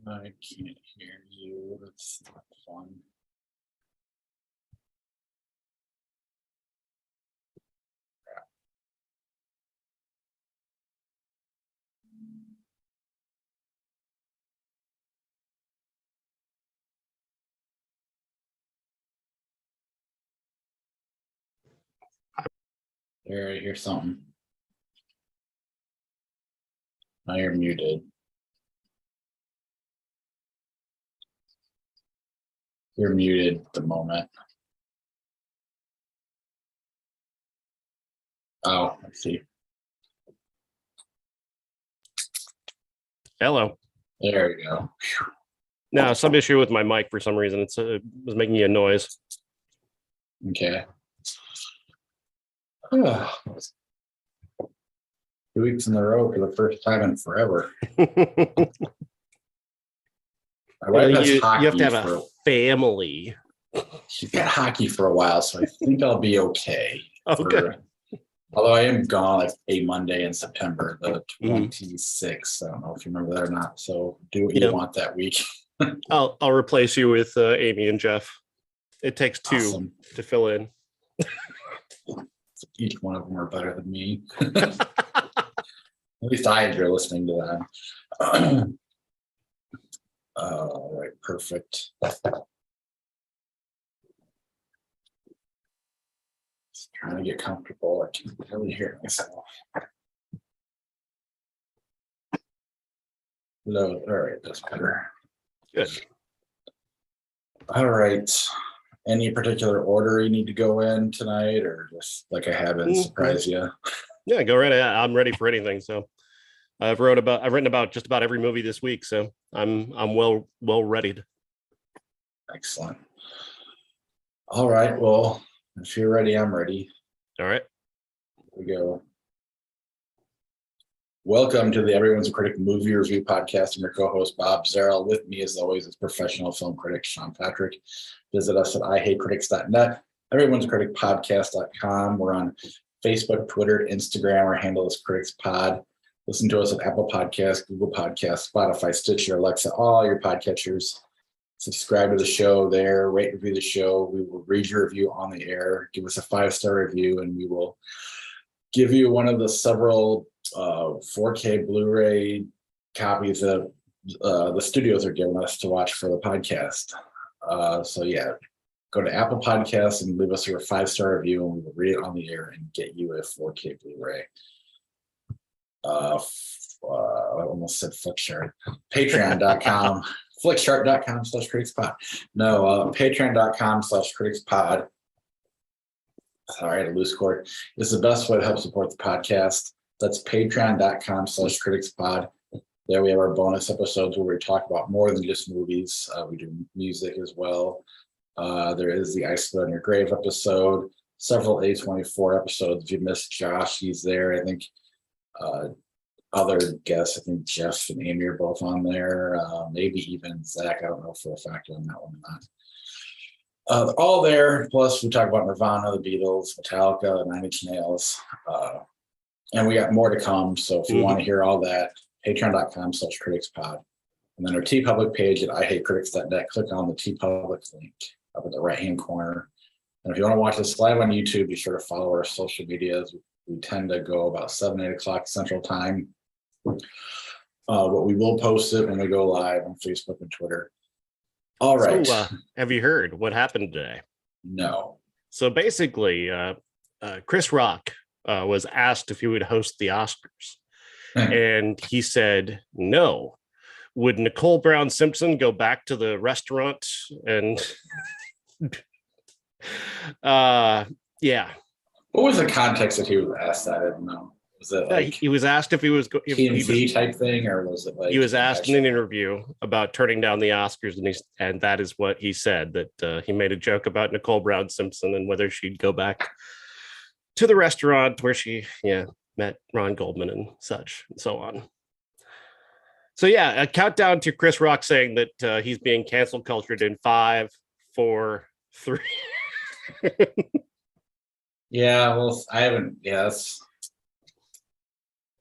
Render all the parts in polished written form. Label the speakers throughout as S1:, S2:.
S1: I can't hear you. That's not fun. There, I hear something. Now you're muted. You're muted at the moment. Oh, I see.
S2: Hello.
S1: There you go.
S2: Now, some issue with my mic for some reason. It was making a noise.
S1: Okay. 2 weeks in a row for the first time in forever. My wife has
S2: you
S1: hockey.
S2: have to have a family.
S1: She's got hockey for a while, so I think I'll be okay.
S2: Okay.
S1: Although I am gone like a Monday in September, the 26th. I don't know if you remember that or not. So do what you want that week.
S2: I'll replace you with Amy and Jeff. It takes two to fill in.
S1: Each one of them are better than me. At least I enjoy listening to them. All right, perfect. Just trying to get comfortable. I can barely hear myself. No, all right, that's better.
S2: Good.
S1: All right. Any particular order you need to go in tonight, or just like I haven't surprise you?
S2: Yeah, go right ahead. I'm ready for anything. So I've written about just about every movie this week. So I'm well readied.
S1: Excellent. All right. Well, if you're ready, I'm ready.
S2: All right.
S1: Here we go. Welcome to the Everyone's a Critic movie review podcast. I'm your co-host, Bob Zarrell. With me, as always, is professional film critic Sean Patrick. Visit us at ihatecritics.net, Everyone's a Critic podcast.com. We're on Facebook, Twitter, Instagram. Our handle is Critics Pod. Listen to us at Apple Podcasts, Google Podcasts, Spotify, Stitcher, Alexa, all your podcatchers. Subscribe to the show there, rate and review the show. We will read your review on the air. Give us a 5-star review, and we will give you one of the several 4K Blu-ray copies that the studios are giving us to watch for the podcast. So yeah, go to Apple Podcasts and leave us your 5-star review, and we will read it on the air and get you a 4K Blu-ray. I almost said Flickchart. Patreon.com. Flickchart.com/criticspod. No, patreon.com/criticspod. Sorry, I had a loose cord. This is the best way to help support the podcast. That's patreon.com/criticspod. There we have our bonus episodes where we talk about more than just movies. We do music as well. There is the I Spit on Your Grave episode, several A24 episodes. If you missed Josh, he's there. I think other guests, I think Jeff and Amy are both on there. Maybe even Zach. I don't know for a fact on that one or not. They're all there. Plus, we talk about Nirvana, the Beatles, Metallica, Nine Inch Nails. And we got more to come. So if you want to hear all that, patreon.com/criticspod. And then our TeePublic page at ihatecritics.net. Click on the TeePublic link up at the right-hand corner. And if you want to watch this live on YouTube, be sure to follow our social medias. We tend to go about 7, 8 o'clock Central Time. But we will post it when we go live on Facebook and Twitter. All right.
S2: So, have you heard what happened today?
S1: No.
S2: So basically, Chris Rock was asked if he would host the Oscars, and he said no. Would Nicole Brown Simpson go back to the restaurant? And yeah.
S1: What was the context that he was asked that? I didn't know. Was it like
S2: he was asked if he was
S1: TMZ type thing, or was it like
S2: he was asked in an interview about turning down the Oscars, and that is what he said, that he made a joke about Nicole Brown Simpson and whether she'd go back to the restaurant where she met Ron Goldman and such and so on. So yeah, a countdown to Chris Rock saying that he's being cancel cultured in 5, 4, 3.
S1: Yeah, well, I haven't. Yes,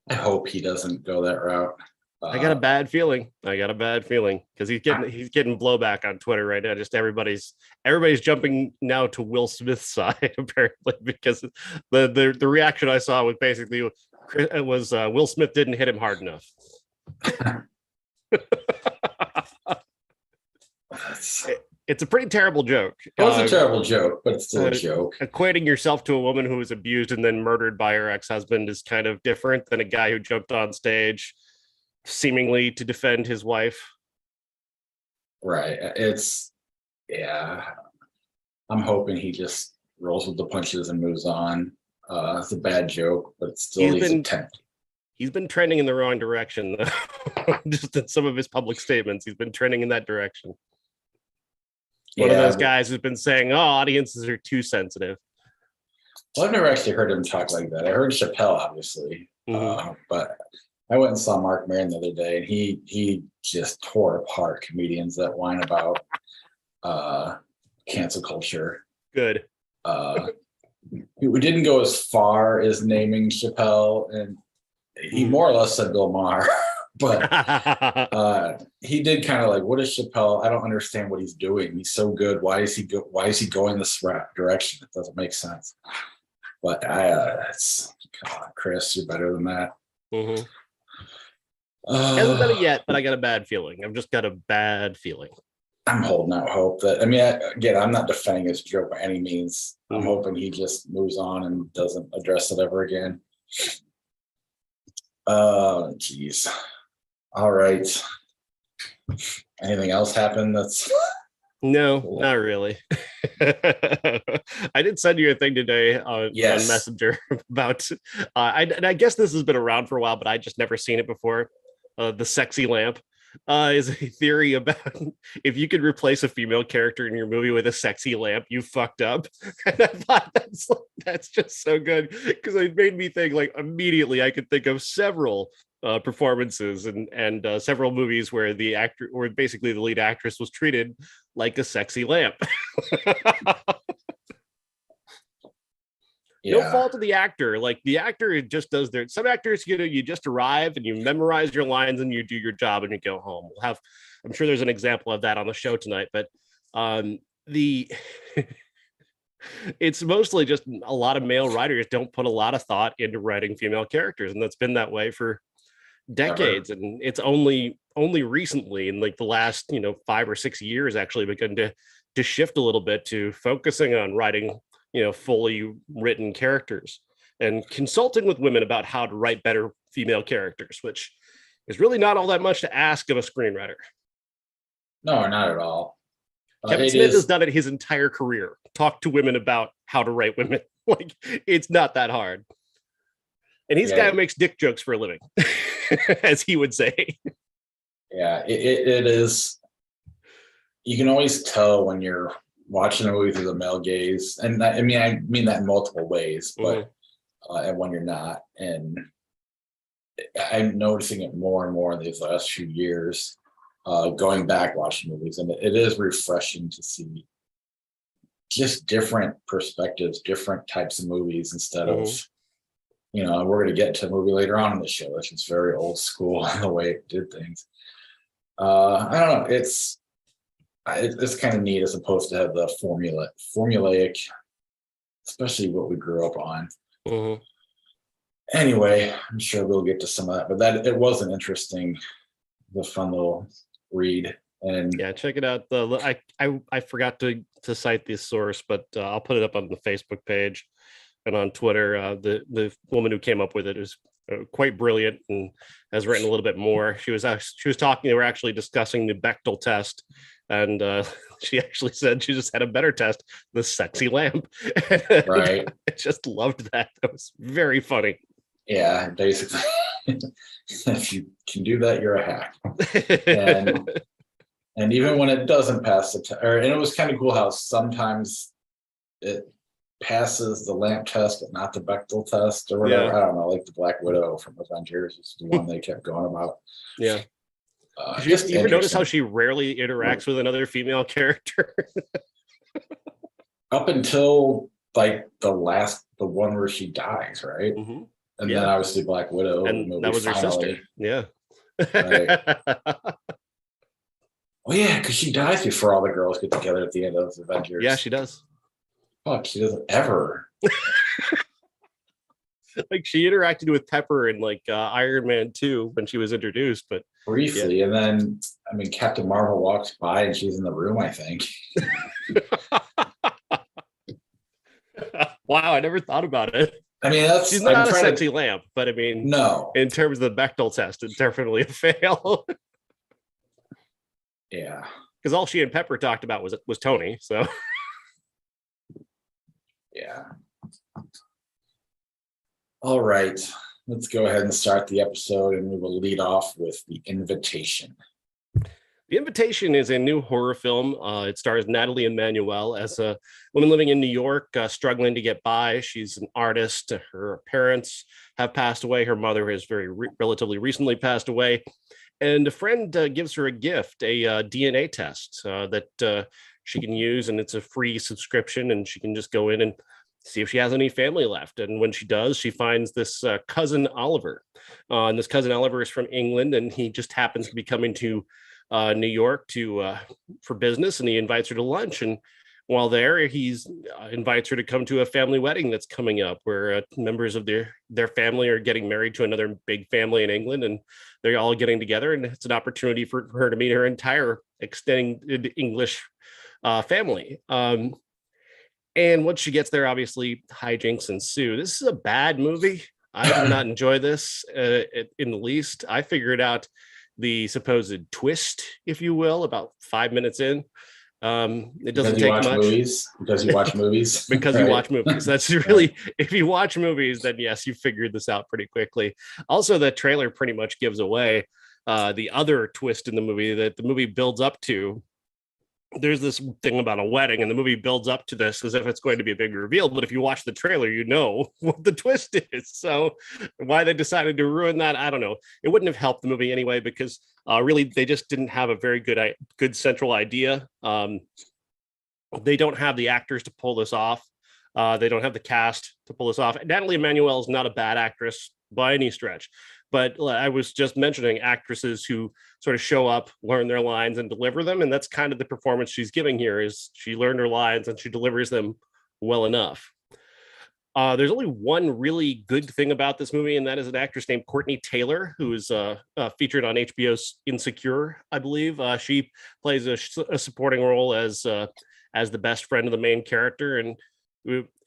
S1: I hope he doesn't go that route.
S2: I got a bad feeling. Because he's getting blowback on Twitter right now. Just everybody's jumping now to Will Smith's side apparently, because the reaction I saw was basically Will Smith didn't hit him hard enough. It's a pretty terrible joke.
S1: It was a terrible joke, but it's still a joke.
S2: Equating yourself to a woman who was abused and then murdered by her ex-husband is kind of different than a guy who jumped on stage seemingly to defend his wife.
S1: Right. I'm hoping he just rolls with the punches and moves on. It's a bad joke, but it's still his attempt.
S2: He's been trending in the wrong direction, though. Just in some of his public statements. He's been trending in that direction. One of those guys who's been saying, "Oh, audiences are too sensitive."
S1: Well, I've never actually heard him talk like that. I heard Chappelle, obviously, but I went and saw Mark Maron the other day, and he just tore apart comedians that whine about cancel culture.
S2: Good.
S1: We didn't go as far as naming Chappelle, and he more or less said Bill Maher. But he did kind of like, what is Chappelle? I don't understand what he's doing. He's so good. Why is he going this direction? It doesn't make sense. But come on, Chris, you're better than that.
S2: Hasn't done it yet, but I got a bad feeling. I've just got a bad feeling.
S1: I'm holding out hope that, again, I'm not defending his joke by any means. I'm hoping he just moves on and doesn't address it ever again. Geez. All right. Anything else happen that's
S2: no, cool? Not really. I did send you a thing today on Messenger about I guess this has been around for a while, but I just never seen it before. The sexy lamp is a theory about if you could replace a female character in your movie with a sexy lamp, you fucked up. And I thought that's just so good, because it made me think, like, immediately I could think of several performances and several movies where the actor, or basically the lead actress, was treated like a sexy lamp. No fault of the actor. Like, the actor just does their. Some actors, you just arrive and you memorize your lines and you do your job and you go home. I'm sure there's an example of that on the show tonight, but it's mostly just a lot of male writers don't put a lot of thought into writing female characters, and that's been that way for decades. And it's only recently, in like the last 5 or 6 years, actually begun to shift a little bit to focusing on writing fully written characters and consulting with women about how to write better female characters, which is really not all that much to ask of a screenwriter.
S1: No, not at all.
S2: Kevin Smith has done it his entire career. Talk to women about how to write women. Like, it's not that hard. And he's a guy who makes dick jokes for a living, as he would say. Yeah,
S1: it is. You can always tell when you're watching a movie through the male gaze, and I mean that in multiple ways, but and when you're not. And I'm noticing it more and more in these last few years, going back watching movies, and it is refreshing to see just different perspectives, different types of movies, instead of we're going to get to a movie later on in the show that's just very old school in the way it did things. I don't know, it's kind of neat, as opposed to have the formulaic, especially what we grew up on. Anyway, I'm sure we'll get to some of that, but it was an interesting, the fun little read. And
S2: yeah, check it out. I forgot to cite the source, but I'll put it up on the Facebook page and on Twitter. The woman who came up with it is quite brilliant and has written a little bit more. She was talking. They were actually discussing the Bechdel test, and she actually said she just had a better test, the sexy lamp.
S1: Right.
S2: I just loved that. That was very funny.
S1: Yeah, basically, if you can do that, you're a hack. And even when it doesn't pass the test, and it was kind of cool how sometimes it passes the lamp test, but not the Bechdel test or whatever. Yeah. I don't know, like the Black Widow from Avengers is the one they kept going about.
S2: Yeah.
S1: Just
S2: You ever notice how
S1: interesting.
S2: she rarely interacts with another female character?
S1: Up until like the one where she dies, right?
S2: Hmm.
S1: And then
S2: Yeah,
S1: obviously Black Widow, the
S2: and
S1: movie
S2: that was her sister.
S1: finally,
S2: Yeah.
S1: right? Well, yeah, because she dies before all the girls get together at the end of
S2: Yeah,
S1: Avengers.
S2: she does.
S1: Fuck, she doesn't ever.
S2: Like she interacted with Pepper in like Iron Man 2 when she was introduced, but yeah.
S1: Briefly, and then I mean Captain Marvel walks by and she's in the room, I think.
S2: Wow, I never thought about it.
S1: I mean,
S2: She's
S1: I'm
S2: not a
S1: trying
S2: sexy
S1: to
S2: lamp, but I mean,
S1: no.
S2: in terms of the Bechdel test, it's definitely a fail.
S1: Yeah.
S2: Because all she and Pepper talked about was Tony. So
S1: Yeah. All right. Let's go ahead and start the episode, and we will lead off with The Invitation.
S2: The Invitation is a new horror film. It stars Natalie Emmanuel as a woman living in New York, struggling to get by. She's an artist. Her parents have passed away. Her mother has relatively recently passed away. And a friend gives her a gift, a DNA test that she can use, and it's a free subscription, and she can just go in and see if she has any family left. And when she does, she finds this cousin Oliver. And this cousin Oliver is from England, and he just happens to be coming to New York for business, and he invites her to lunch. And while there, he's invites her to come to a family wedding that's coming up, where members of their family are getting married to another big family in England, and they're all getting together, and it's an opportunity for her to meet her entire extended English family. And once she gets there, obviously hijinks ensue. This is a bad movie. I did not enjoy this in the least. I figured out the supposed twist, if you will, about 5 minutes in. It doesn't take much.
S1: Because you watch movies.
S2: Because you watch movies. That's really, if you watch movies, then yes, you figured this out pretty quickly. Also, the trailer pretty much gives away the other twist in the movie that the movie builds up to. There's this thing about a wedding, and the movie builds up to this as if it's going to be a big reveal. But if you watch the trailer, you know what the twist is. So why they decided to ruin that, I don't know. It wouldn't have helped the movie anyway, because really they just didn't have a very good central idea. They don't have the actors to pull this off. They don't have the cast to pull this off. Natalie Emmanuel is not a bad actress by any stretch. But I was just mentioning actresses who sort of show up, learn their lines, and deliver them. And that's kind of the performance she's giving here, is she learned her lines and she delivers them well enough. There's only one really good thing about this movie, and that is an actress named Courtney Taylor, who is featured on HBO's Insecure, I believe. She plays a supporting role as the best friend of the main character. And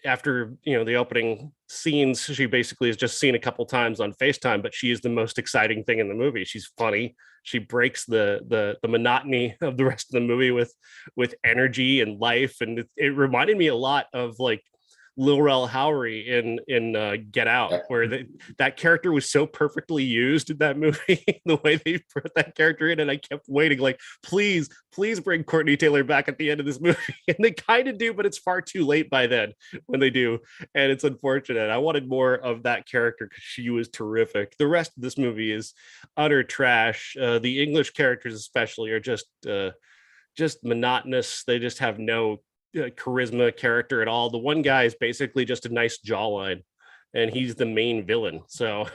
S2: after the opening scenes, she basically is just seen a couple times on FaceTime, but she is the most exciting thing in the movie. She's funny. She breaks the monotony of the rest of the movie with energy and life, and it reminded me a lot of like Lil Rel Howery in Get Out, where that character was so perfectly used in that movie, the way they put that character in, and I kept waiting, like, please bring Courtney Taylor back at the end of this movie. And they kind of do, but it's far too late by then when they do, and it's unfortunate. I wanted more of that character because she was terrific. The rest of this movie is utter trash. The English characters especially are just monotonous. They just have no charisma character at all. The one guy is basically just a nice jawline, and he's the main villain. So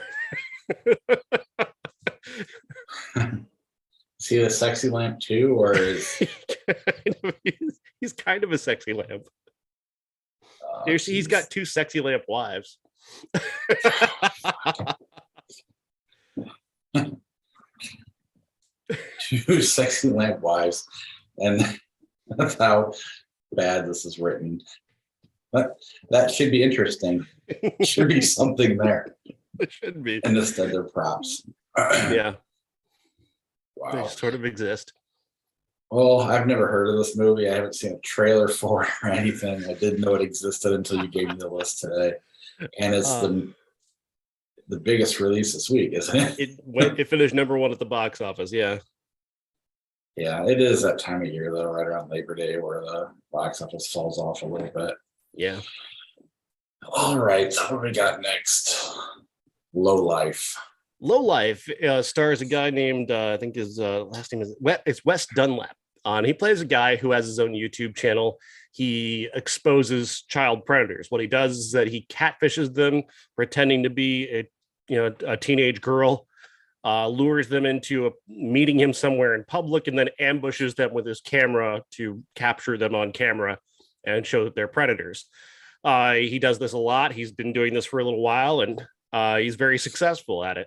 S1: is he a sexy lamp too, or is
S2: he's kind of a sexy lamp? He's got two sexy lamp wives.
S1: Two sexy lamp wives, and that's how bad this is written. But that should be interesting. Should be something there.
S2: It should be.
S1: And instead they're props.
S2: Yeah.
S1: Wow.
S2: They sort of exist.
S1: Well, I've never heard of this movie. I haven't seen a trailer for it or anything. I didn't know it existed until you gave me the list today. And it's the biggest release this week, isn't it?
S2: It finished number one at the box office. Yeah.
S1: Yeah, it is that time of year though, right around Labor Day, where the box office falls off a little bit.
S2: Yeah.
S1: All right, so what do we got next? Low Life.
S2: Lowlife stars a guy named I think his last name is it's Wes Dunlap. And he plays a guy who has his own YouTube channel. He exposes child predators. What he does is that he catfishes them, pretending to be a teenage girl, lures them into meeting him somewhere in public, and then ambushes them with his camera to capture them on camera and show that they're predators. He does this a lot. He's been doing this for a little while, and he's very successful at it.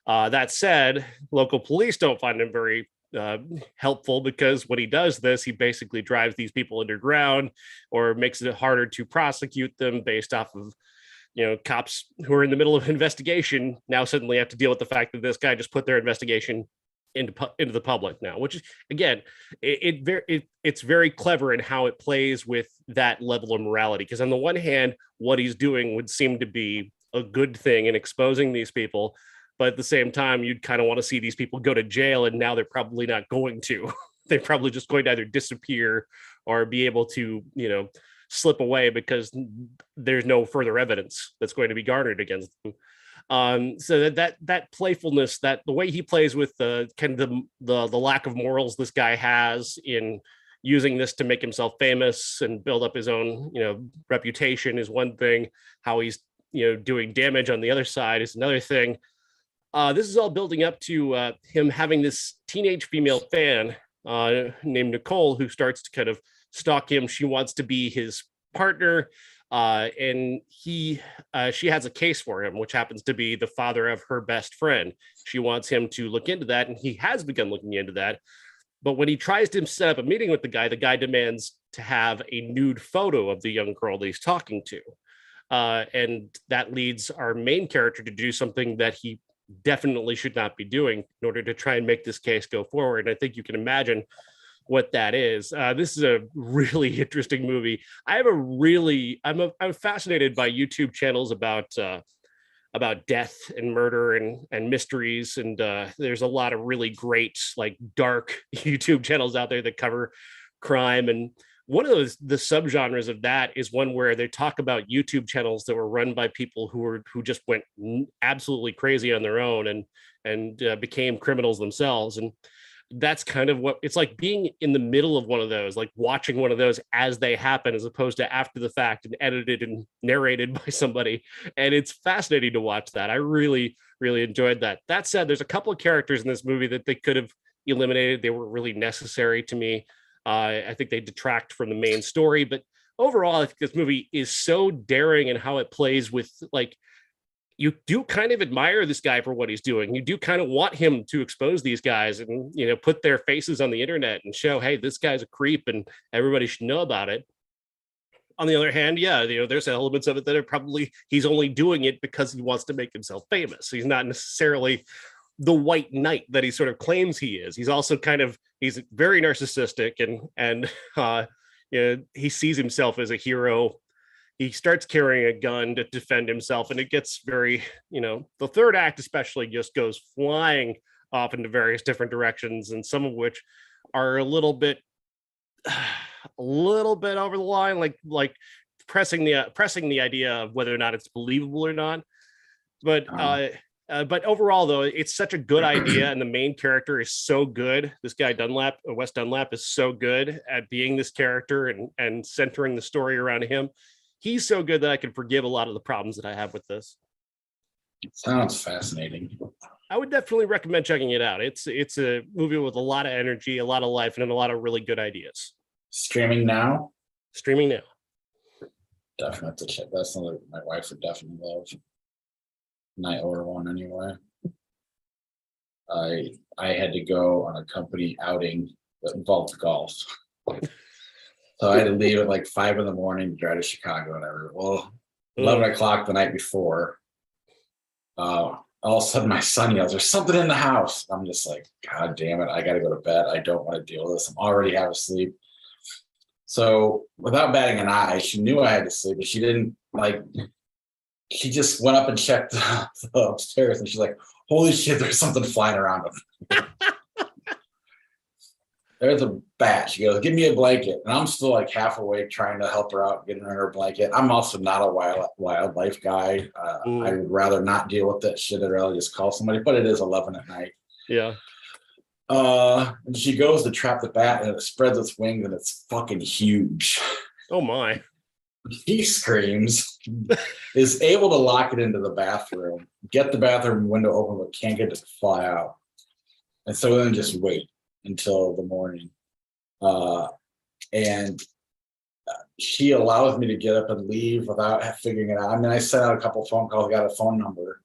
S2: That said, local police don't find him very helpful, because when he does this, he basically drives these people underground or makes it harder to prosecute them based off of, cops who are in the middle of investigation now suddenly have to deal with the fact that this guy just put their investigation into the public now, which is, again, it's very clever in how it plays with that level of morality. Because on the one hand, what he's doing would seem to be a good thing in exposing these people, but at the same time, you'd kind of want to see these people go to jail, and now they're probably not going to. They're probably just going to either disappear or be able to, slip away because there's no further evidence that's going to be garnered against them. So that playfulness, that the way he plays with the kind of the lack of morals this guy has in using this to make himself famous and build up his own, reputation is one thing. How he's, doing damage on the other side is another thing. This is all building up to him having this teenage female fan named Nicole, who starts to kind of stalk him. She wants to be his partner, and she has a case for him, which happens to be the father of her best friend. She wants him to look into that, and he has begun looking into that. But when he tries to set up a meeting with the guy demands to have a nude photo of the young girl that he's talking to. And that leads our main character to do something that he definitely should not be doing in order to try and make this case go forward. And I think you can imagine what that is. This is a really interesting movie. I'm fascinated by YouTube channels about death and murder and mysteries. And there's a lot of really great, like, dark YouTube channels out there that cover crime. And one of the subgenres of that is one where they talk about YouTube channels that were run by people who just went absolutely crazy on their own and became criminals themselves. And that's kind of what it's like being in the middle of one of those, like watching one of those as they happen, as opposed to after the fact and edited and narrated by somebody. And it's fascinating to watch that. I really, really enjoyed that. That said, there's a couple of characters in this movie that they could have eliminated. They weren't really necessary to me. I think they detract from the main story, but overall, I think this movie is so daring in how it plays with, like, you do kind of admire this guy for what he's doing. You do kind of want him to expose these guys and, put their faces on the internet and show, hey, this guy's a creep and everybody should know about it. On the other hand, yeah, there's elements of it that are probably, he's only doing it because he wants to make himself famous. He's not necessarily the white knight that he sort of claims he is. He's also he's very narcissistic and he sees himself as a hero. He starts carrying a gun to defend himself, and it gets very, the third act especially just goes flying off into various different directions, and some of which are a little bit over the line, like pressing the idea of whether or not it's believable or not. But overall, though, it's such a good idea, and the main character is so good. This guy Wes Dunlap, is so good at being this character and centering the story around him. He's so good that I can forgive a lot of the problems that I have with this.
S1: It sounds fascinating.
S2: I would definitely recommend checking it out. It's a movie with a lot of energy, a lot of life, and a lot of really good ideas.
S1: Streaming now?
S2: Streaming now.
S1: Definitely check. That's something my wife would definitely love. And I order one anyway. I had to go on a company outing that involved golf. So I had to leave at like 5 a.m. to drive to Chicago, whatever. Well, 11 o'clock the night before, all of a sudden my son yells, "There's something in the house." I'm just like, God damn it, I got to go to bed. I don't want to deal with this. I'm already half asleep. So without batting an eye, she knew I had to sleep, but she didn't she just went up and checked the upstairs, and she's like, "Holy shit, there's something flying around." there's a bat. She goes, give me a blanket. And I'm still like half awake trying to help her out, getting her a blanket. I'm also not a wildlife guy. I would rather not deal with that shit. I'd rather just call somebody, but it is 11 at night.
S2: Yeah.
S1: And she goes to trap the bat and it spreads its wings and it's fucking huge.
S2: Oh my.
S1: He screams, is able to lock it into the bathroom, get the bathroom window open, but can't get it to fly out. And so then just wait until the morning. And she allows me to get up and leave without figuring it out. I mean, I sent out a couple phone calls, got a phone number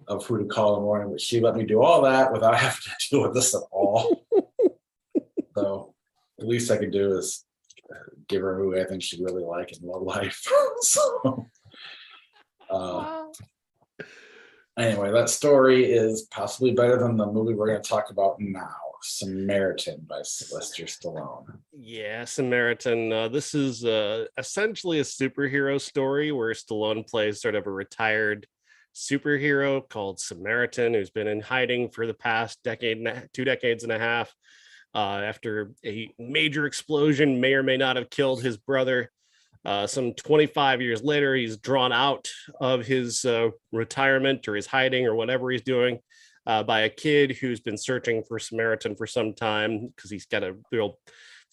S1: of who to call in the morning, but she let me do all that without having to deal with this at all. So the least I could do is give her who I think she'd really like in real life. So anyway, that story is possibly better than the movie we're going to talk about now, Samaritan by Sylvester Stallone.
S2: Yeah, Samaritan. This is essentially a superhero story where Stallone plays sort of a retired superhero called Samaritan who's been in hiding for the past 2 decades and a half after a major explosion may or may not have killed his brother. Some 25 years later, he's drawn out of his retirement or his hiding or whatever he's doing by a kid who's been searching for Samaritan for some time because he's got a real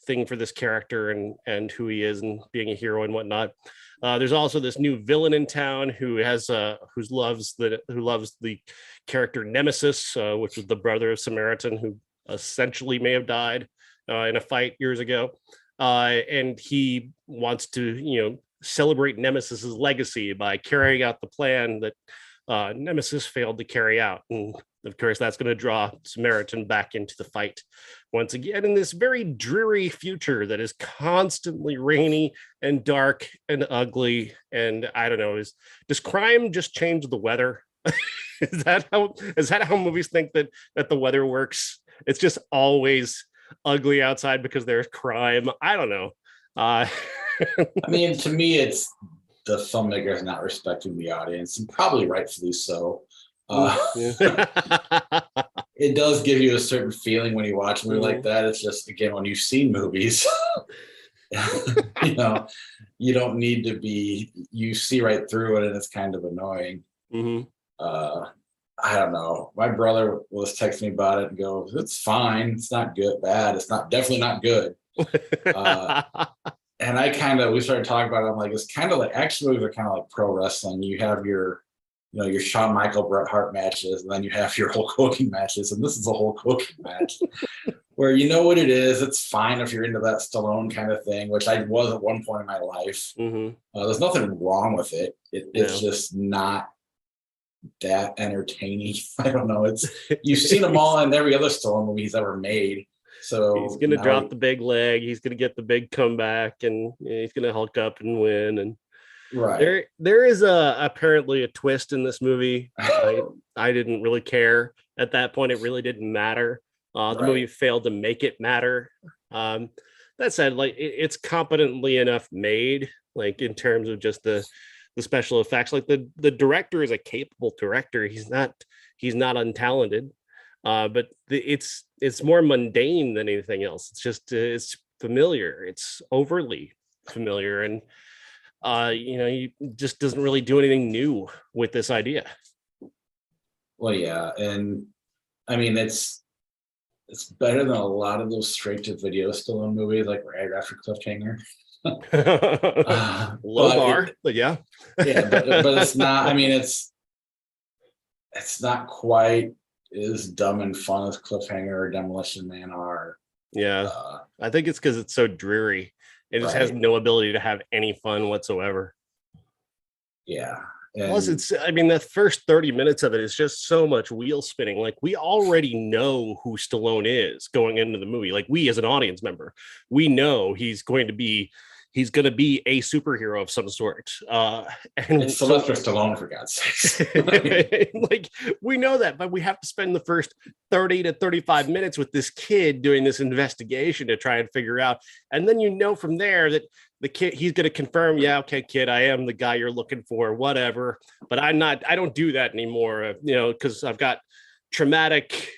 S2: thing for this character and who he is and being a hero and whatnot. There's also this new villain in town who loves the character Nemesis, which was the brother of Samaritan, who essentially may have died in a fight years ago. And he wants to, celebrate Nemesis's legacy by carrying out the plan that Nemesis failed to carry out. And of course, that's going to draw Samaritan back into the fight once again in this very dreary future that is constantly rainy and dark and ugly. And I don't know, does crime just change the weather? Is that how movies think that the weather works? It's just always ugly outside because there's crime. I don't know. I
S1: mean, to me, it's the filmmakers not respecting the audience, and probably rightfully so. It does give you a certain feeling when you watch a movie like that. It's just, again, when you've seen movies, you don't need to be, you see right through it and it's kind of annoying. I don't know. My brother was texting me about it and goes, it's fine. It's not good, bad. It's definitely not good. And we started talking about it. I'm like, it's kind of like, action movies are kind of like pro wrestling. You have your Shawn Michael, Bret Hart matches, and then you have your Hulk Hogan matches. And this is a Hulk Hogan match where you know what it is. It's fine if you're into that Stallone kind of thing, which I was at one point in my life. There's nothing wrong with it. It's just not that entertaining. I don't know. You've seen them all in every other Stallone movie he's ever made. So
S2: he's gonna drop the big leg, he's gonna get the big comeback, and he's gonna Hulk up and win. And
S1: right
S2: there is apparently a twist in this movie. I didn't really care at that point. It really didn't matter. The movie failed to make it matter. That said, like it's competently enough made, like in terms of just the special effects. Like the director is a capable director. He's not untalented, but it's more mundane than anything else. It's just it's familiar. It's overly familiar, and he just doesn't really do anything new with this idea.
S1: Well, yeah, and I mean it's better than a lot of those straight to video Stallone movies, like right after Cliffhanger.
S2: Low bar, but yeah.
S1: But it's not. I mean, it's not quite as dumb and fun as Cliffhanger or Demolition Man are.
S2: Yeah, I think it's because it's so dreary. It just has no ability to have any fun whatsoever.
S1: Yeah.
S2: Plus, the first 30 minutes of it is just so much wheel spinning. Like, we already know who Stallone is going into the movie. Like, we as an audience member, we know he's going to be a superhero of some sort. And
S1: it's Sylvester Stallone, for God's sakes.
S2: Like, we know that, but we have to spend the first 30 to 35 minutes with this kid doing this investigation to try and figure out. And then from there that the kid, he's going to confirm, yeah, okay, kid, I am the guy you're looking for, whatever. But I don't do that anymore, because I've got traumatic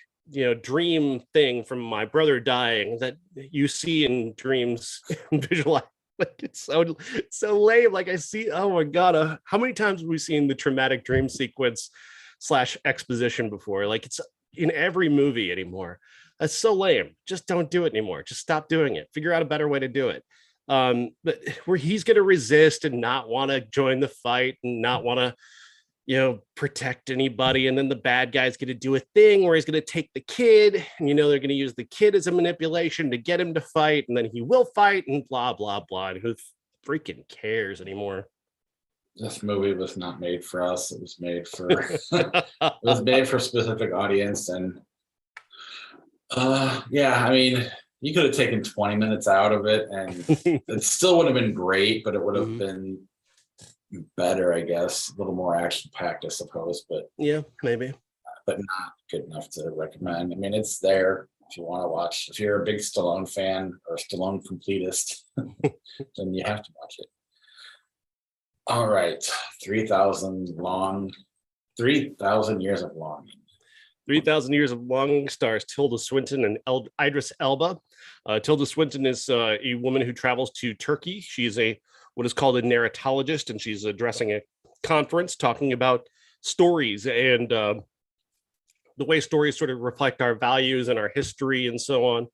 S2: dream thing from my brother dying that you see in dreams and visualize. Like it's so lame. Like I see, oh my god, how many times have we seen the traumatic dream sequence / exposition before? Like it's in every movie anymore. That's so lame. Just don't do it anymore. Just stop doing it. Figure out a better way to do it. But where he's going to resist and not want to join the fight and not want to protect anybody, and then the bad guy's going to do a thing where he's going to take the kid, and they're going to use the kid as a manipulation to get him to fight, and then he will fight, and blah blah blah. And who freaking cares anymore?
S1: This movie was not made for us. It was made for a specific audience. And I mean, you could have taken 20 minutes out of it and it still would have been great, but it would have been better, I guess. A little more action packed, I suppose, but
S2: yeah, maybe,
S1: but not good enough to recommend. I mean, it's there if you want to watch. If you're a big Stallone fan or Stallone completist, then you have to watch it. All right, 3,000 years of longing.
S2: 3,000 Years of Longing stars Tilda Swinton and Idris Elba. Tilda Swinton is a woman who travels to Turkey. She's what is called a narratologist, and she's addressing a conference talking about stories and the way stories sort of reflect our values and our history and so on.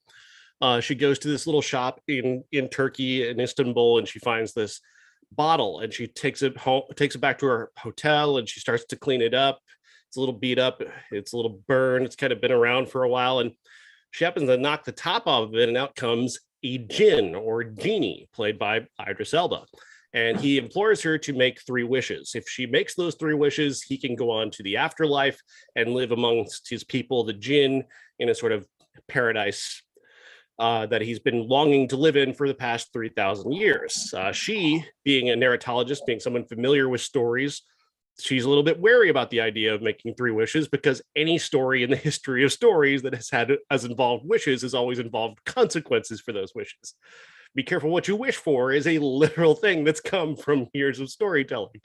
S2: She goes to this little shop in Turkey, in Istanbul, and she finds this bottle, and she takes it back to her hotel, and she starts to clean it up. It's a little beat up, it's a little burned, it's kind of been around for a while, and she happens to knock the top off of it, and out comes a djinn or genie played by Idris Elba, and he implores her to make 3 wishes. If she makes those 3 wishes, he can go on to the afterlife and live amongst his people, the jinn, in a sort of paradise that he's been longing to live in for the past 3,000 years. She, being a narratologist, being someone familiar with stories, she's a little bit wary about the idea of making 3 wishes, because any story in the history of stories that has involved wishes has always involved consequences for those wishes. Be careful what you wish for is a literal thing that's come from years of storytelling.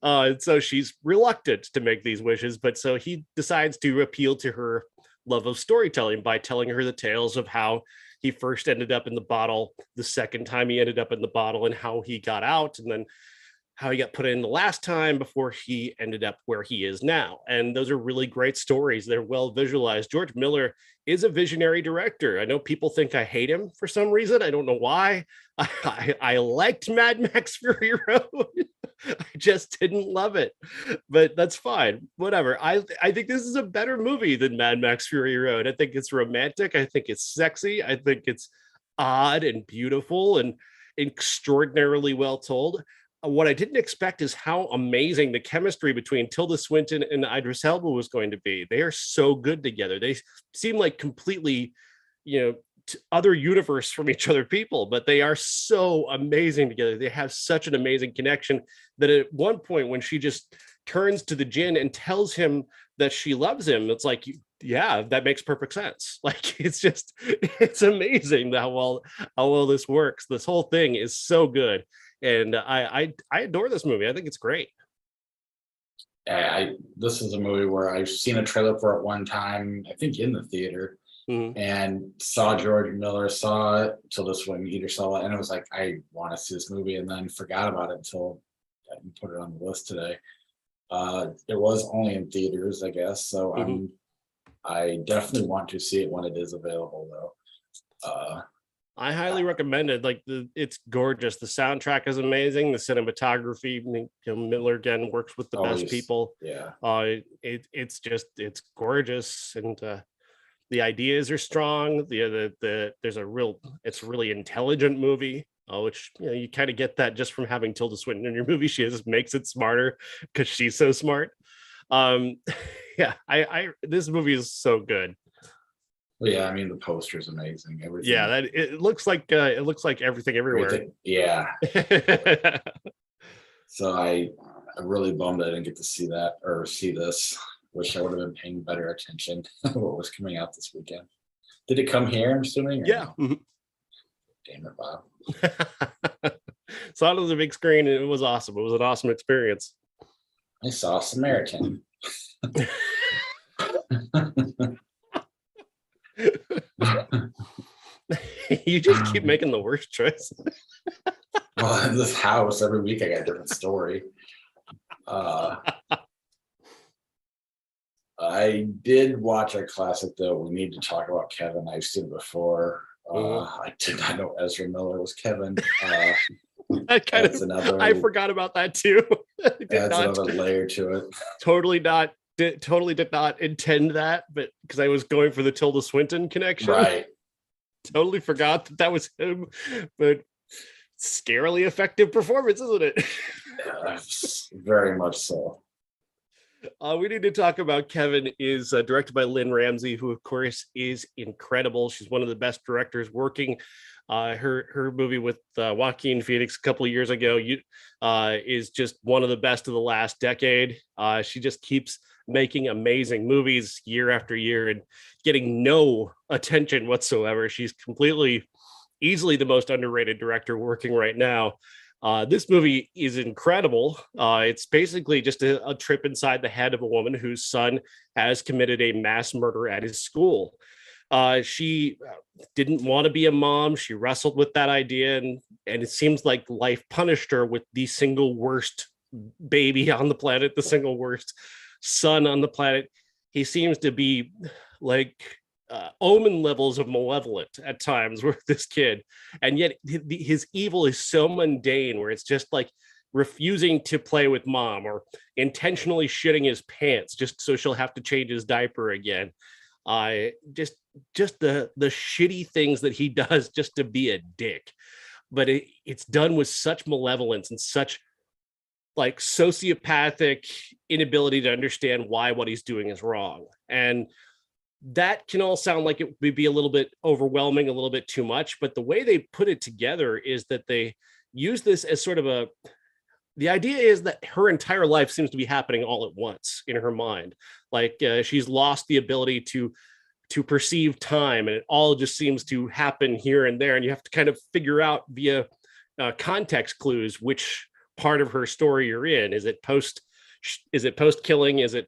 S2: So she's reluctant to make these wishes, but so he decides to appeal to her love of storytelling by telling her the tales of how he first ended up in the bottle, the second time he ended up in the bottle, and how he got out, and then how he got put in the last time before he ended up where he is now. And those are really great stories. They're well visualized. George Miller is a visionary director. I know people think I hate him for some reason. I don't know why. I liked Mad Max Fury Road. I just didn't love it, but that's fine. Whatever. I think this is a better movie than Mad Max Fury Road. I think it's romantic. I think it's sexy. I think it's odd and beautiful and extraordinarily well told. What I didn't expect is how amazing the chemistry between Tilda Swinton and Idris Elba was going to be. They are so good together. They seem like completely, other universe from each other people, but they are so amazing together. They have such an amazing connection that at one point when she just turns to the djinn and tells him that she loves him, it's like, yeah, that makes perfect sense. Like, it's amazing how well this works. This whole thing is so good. And I adore this movie. I think it's great.
S1: This is a movie where I've seen a trailer for it one time, I think in the theater, and saw George Miller, saw Tilda Swinton, Idris Elba, and it was like, I want to see this movie, and then forgot about it until I put it on the list today. It was only in theaters, I guess, so I definitely want to see it when it is available, though.
S2: I highly recommend it. Like it's gorgeous. The soundtrack is amazing. The cinematography, Miller again works with the best people.
S1: Yeah.
S2: It's gorgeous, and the ideas are strong. It's a really intelligent movie. Which you kind of get that just from having Tilda Swinton in your movie. She just makes it smarter because she's so smart. This movie is so good.
S1: Yeah, I mean the poster is amazing. Everything.
S2: Yeah, it looks like everything everywhere.
S1: Yeah. So I'm really bummed I didn't get to see that or see this. Wish I would have been paying better attention to what was coming out this weekend. Did it come here, I'm assuming?
S2: Yeah.
S1: Damn it, Bob.
S2: Saw it on the big screen and it was awesome. It was an awesome experience.
S1: I saw Samaritan.
S2: You just keep making the worst choice.
S1: Well, in this house, every week I got a different story. I did watch a classic, though. We need to talk about Kevin. I've seen it before. I did not know Ezra Miller was Kevin.
S2: I forgot about that too.
S1: Adds another layer to it.
S2: Totally did not intend that, but because I was going for the Tilda Swinton connection.
S1: Right. Totally
S2: forgot that was him, but scarily effective performance, isn't it?
S1: Very much so.
S2: We need to talk about Kevin is directed by Lynn Ramsey, who of course is incredible. She's one of the best directors working. Her movie with Joaquin Phoenix a couple of years ago is just one of the best of the last decade. She just keeps making amazing movies year after year and getting no attention whatsoever. She's easily the most underrated director working right now. This movie is incredible. It's basically just a trip inside the head of a woman whose son has committed a mass murder at his school. She didn't want to be a mom. She wrestled with that idea, and it seems like life punished her with the single worst baby on the planet, the single worst son on the planet. He seems to be like Omen levels of malevolent at times with this kid, and yet his evil is so mundane, where it's just like refusing to play with mom or intentionally shitting his pants just so she'll have to change his diaper again. Just the shitty things that he does just to be a dick, but it's done with such malevolence and such like sociopathic inability to understand why what he's doing is wrong. And that can all sound like it would be a little bit overwhelming, a little bit too much, but the way they put it together is that they use this as sort of the idea is that her entire life seems to be happening all at once in her mind. Like she's lost the ability to perceive time, and it all just seems to happen here and there. And you have to kind of figure out via context clues which part of her story you're in. Is it post killing? Is it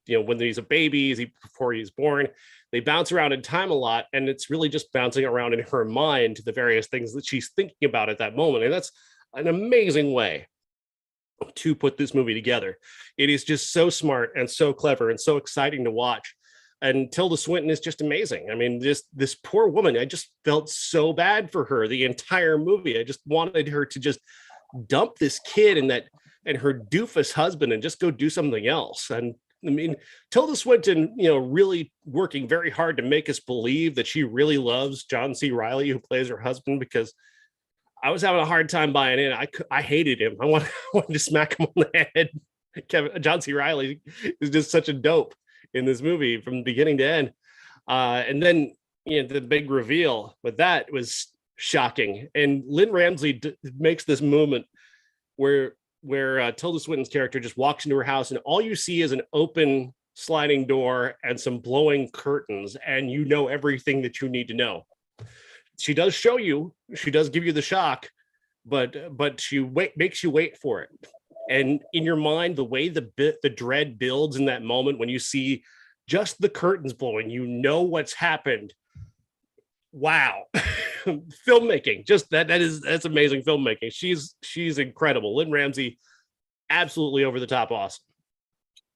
S2: when he's a baby? Is he before he's born? They bounce around in time a lot, and it's really just bouncing around in her mind to the various things that she's thinking about at that moment. And that's an amazing way to put this movie together. It is just so smart and so clever and so exciting to watch. And Tilda Swinton is just amazing. I mean, this poor woman, I just felt so bad for her the entire movie. I just wanted her to just dump this kid and her doofus husband and just go do something else. And I mean, Tilda Swinton, really working very hard to make us believe that she really loves John C. Reilly, who plays her husband, because I was having a hard time buying in. I hated him. I wanted to smack him on the head. John C. Reilly is just such a dope in this movie from beginning to end. And then, the big reveal with that was shocking. And Lynn Ramsey makes this movement where Tilda Swinton's character just walks into her house, and all you see is an open sliding door and some blowing curtains, and you know everything that you need to know. She does show you, she does give you the shock, but she makes you wait for it. And in your mind, the way the dread builds in that moment when you see just the curtains blowing, what's happened. Wow. Filmmaking, just that's amazing filmmaking. She's incredible. Lynn Ramsey, absolutely over the top awesome.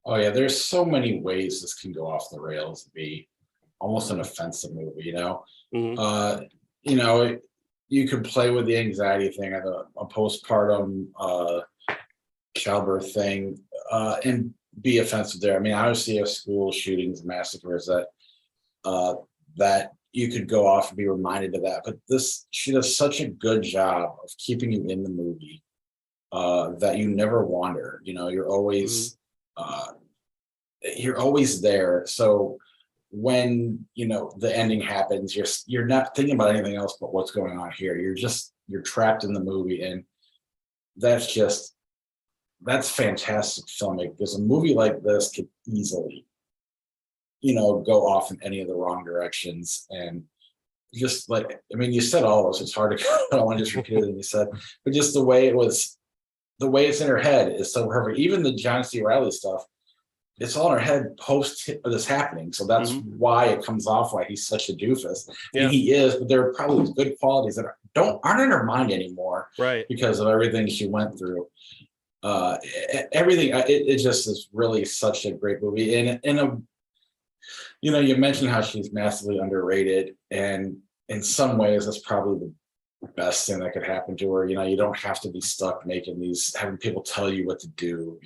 S1: Oh yeah, there's so many ways this can go off the rails and be almost an offensive movie, Mm-hmm. You could play with the anxiety thing, a postpartum childbirth thing, and be offensive there. I mean, obviously you have school shootings, massacres that you could go off and be reminded of that. But she does such a good job of keeping you in the movie that you never wander. You're always you're always there. So when the ending happens, you're not thinking about anything else but what's going on here. You're trapped in the movie, and that's fantastic filmmaking, because a movie like this could easily go off in any of the wrong directions. And just like, I mean, you said all those, it's hard to I don't want to just repeat everything you said, but just the way it's in her head is so perfect. Even the John C. Reilly stuff, it's all in her head post this happening. So that's why it comes off why he's such a doofus.
S2: Yeah.
S1: And he is, but there are probably good qualities that aren't in her mind anymore,
S2: right?
S1: Because of everything she went through. Everything. It just is really such a great movie. And you mentioned how she's massively underrated, and in some ways, that's probably the best thing that could happen to her. You don't have to be stuck having people tell you what to do.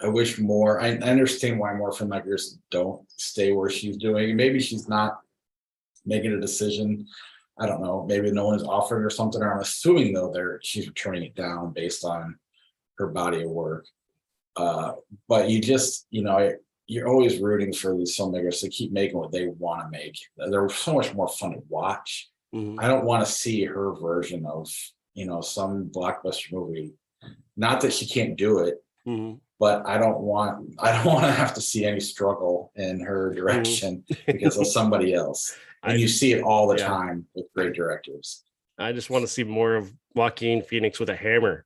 S1: I wish more. I understand why more filmmakers don't stay where she's doing. Maybe she's not making a decision. I don't know. Maybe no one's offering her something. Or I'm assuming though she's turning it down based on her body of work. But you're always rooting for these filmmakers to keep making what they want to make. They're so much more fun to watch. I don't want to see her version of some blockbuster movie. Not that she can't do it. But I don't want to have to see any struggle in her direction because of somebody else. And you see it all the time with great directors.
S2: I just want to see more of Joaquin Phoenix with a hammer.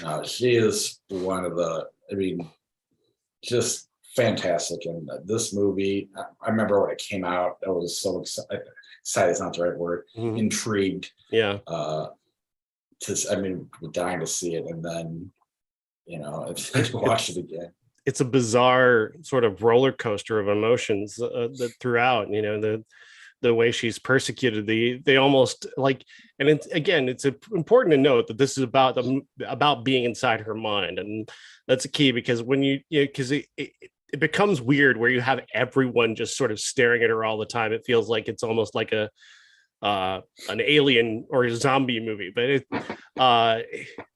S1: No, she is one of just fantastic. And this movie, I remember when it came out, I was so excited. Excited is not the right word. Intrigued.
S2: Yeah.
S1: Dying to see it, and then watch it again.
S2: It's a bizarre sort of roller coaster of emotions throughout. The way she's persecuted, they almost like, and it's important to note that this is about being inside her mind, and that's a key because when because it becomes weird where you have everyone just sort of staring at her all the time. It feels like it's almost like an alien or a zombie movie, but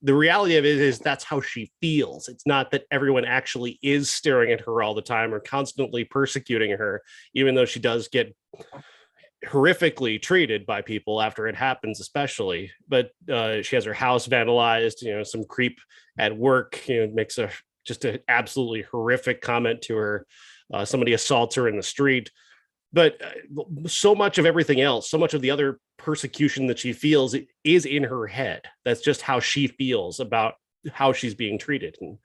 S2: the reality of it is that's how she feels. It's not that everyone actually is staring at her all the time or constantly persecuting her, even though she does get horrifically treated by people after it happens, especially. But she has her house vandalized. Some creep at work makes just an absolutely horrific comment to her. Somebody assaults her in the street. But so much of everything else, so much of the other persecution that she feels is in her head. That's just how she feels about how she's being treated. And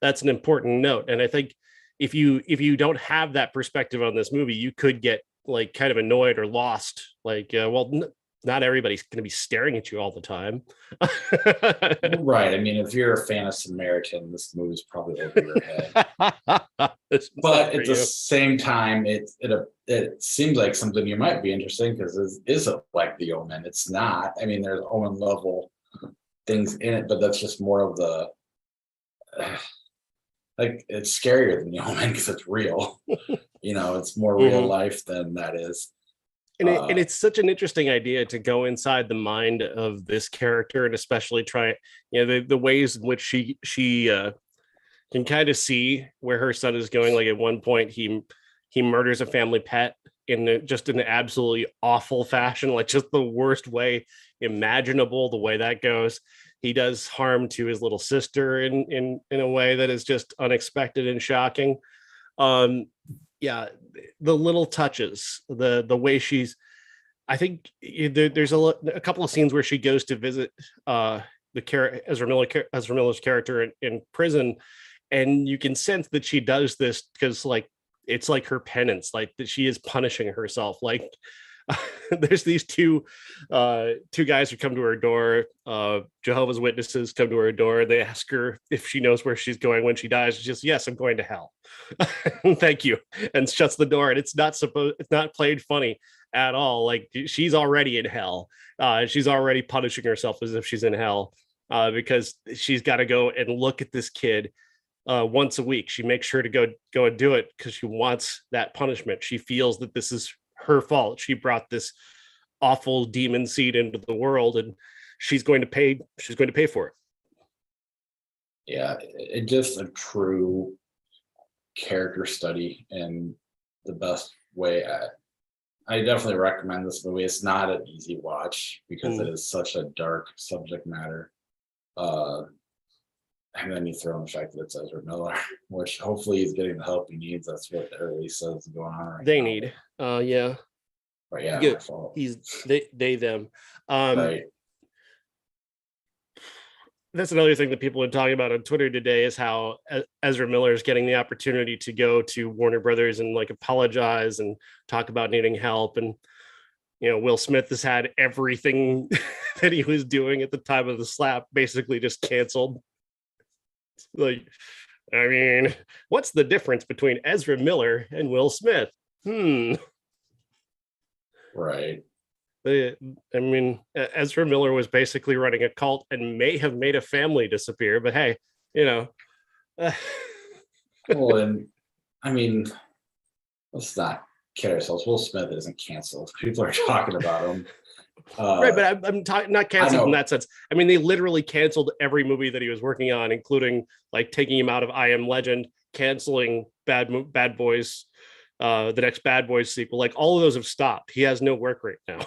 S2: that's an important note. And I think if you don't have that perspective on this movie, you could get like kind of annoyed or lost. Like, not everybody's going to be staring at you all the time.
S1: Right. If you're a fan of Samaritan, this movie's probably over your head. But at the same time, it seems like something you might be interested in because it is like The Omen. It's not. There's Omen level things in it, but that's just more of the like it's scarier than The Omen because it's real. It's more real life than that is.
S2: And it's such an interesting idea to go inside the mind of this character and especially try, the ways in which she can kind of see where her son is going. Like at one point, he murders a family pet in just an absolutely awful fashion, like just the worst way imaginable. The way that goes, he does harm to his little sister in a way that is just unexpected and shocking. Yeah, the little touches, the way she's, I think there's a couple of scenes where she goes to visit Ezra Miller's character in prison, and you can sense that she does this because like it's like her penance, like that she is punishing herself. Like there's these two guys who come to her door, Jehovah's Witnesses come to her door. They ask her if she knows where she's going when she dies. She's just, yes, I'm going to hell. Thank you. And shuts the door. And it's not played funny at all. Like she's already in hell. She's already punishing herself as if she's in hell because she's got to go and look at this kid once a week. She makes sure to go and do it because she wants that punishment. She feels that this is her fault. She brought this awful demon seed into the world, and she's going to pay for it.
S1: Yeah, it's just a true character study in the best way. I definitely recommend this movie. It's not an easy watch because it is such a dark subject matter. And then you throw in the fact that it's Ezra Miller, which hopefully he's getting the help he needs. That's what everybody says is going on right
S2: they
S1: now.
S2: Need. Yeah.
S1: But yeah,
S2: good. He's they them.
S1: Right.
S2: that's another thing that people are talking about on Twitter today is how Ezra Miller is getting the opportunity to go to Warner Brothers and like apologize and talk about needing help. And, Will Smith has had everything that he was doing at the time of the slap basically just canceled. Like, I mean, what's the difference between Ezra Miller and Will Smith?
S1: Right.
S2: I mean, Ezra Miller was basically running a cult and may have made a family disappear, but hey,
S1: Well, and I mean, let's not kid ourselves. Will Smith isn't canceled. People are talking about him.
S2: Right, but I'm not canceled in that sense. I mean, they literally canceled every movie that he was working on, including like taking him out of I Am Legend, canceling Bad Boys, the next Bad Boys sequel. Like all of those have stopped. He has no work right now.